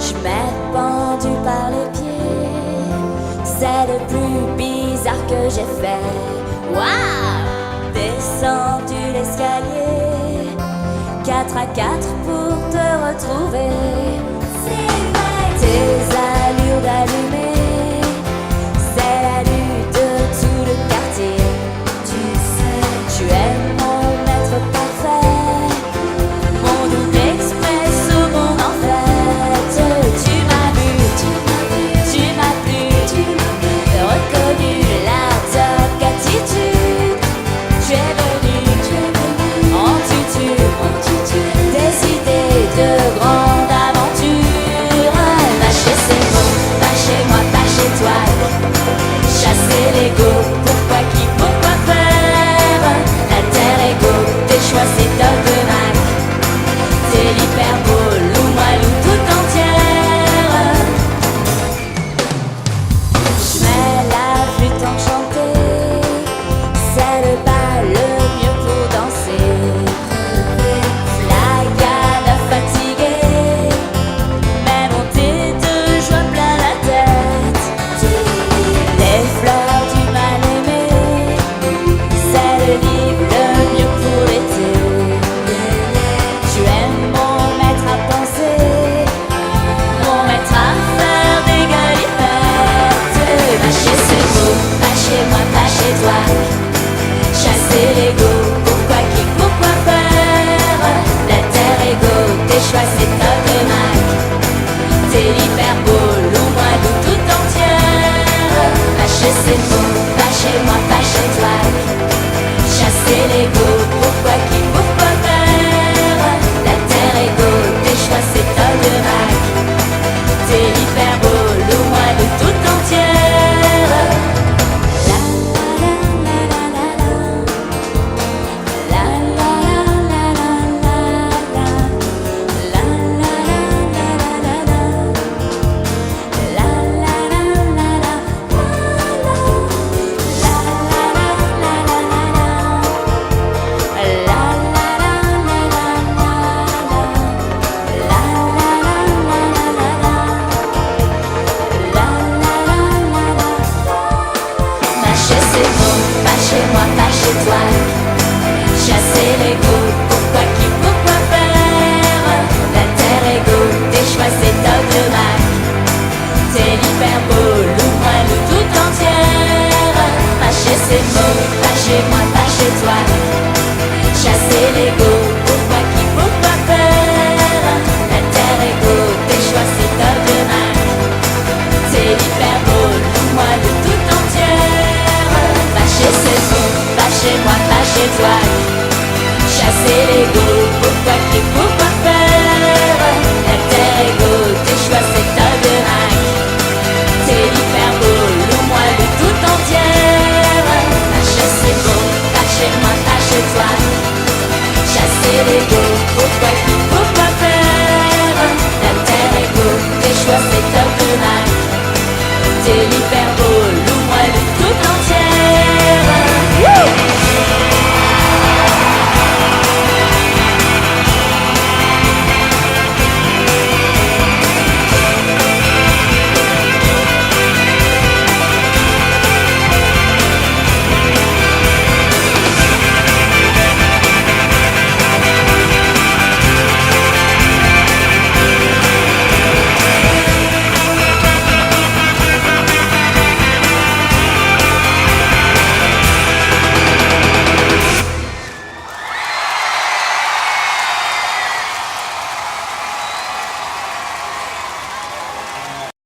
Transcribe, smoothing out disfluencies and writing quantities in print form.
Je m'ai pendu par les pieds, c'est le plus bizarre que j'ai fait. Waouh! Descendu l'escalier, 4 à 4 pour te retrouver. C'est vrai. Tes allures d'allumé, c'est la lutte de tout le quartier. Tu sais, tu es mon maître parfait, mon double expresso, mon enfer. Tu m'as vu, tu m'as plu, reconnu la top attitude. Tu es venu en tutu, décidé de grande aventure. Va chez ces mots, va chez moi, va chez toi. Chasser l'ego, pourquoi qui, pourquoi faire. La terre égaux, tes choix c'est dogmatique. C'est l'hyperbole ou moi l'ou tout entière. Je mets la flûte enchantée, c'est le bal le mieux pour danser. La gale fatiguée, mais montée de joie plein la tête. Les fleurs du mal aimé, c'est le livre le mieux pour l'été. Tu es mon maître à penser, mon maître à faire des galipettes. Va chez ce mot, va chez moi, va chez toi. Chasser l'ego, pourquoi qui, pourquoi faire. La terre égaux, tes choix c'est dogmatique. T'es libre.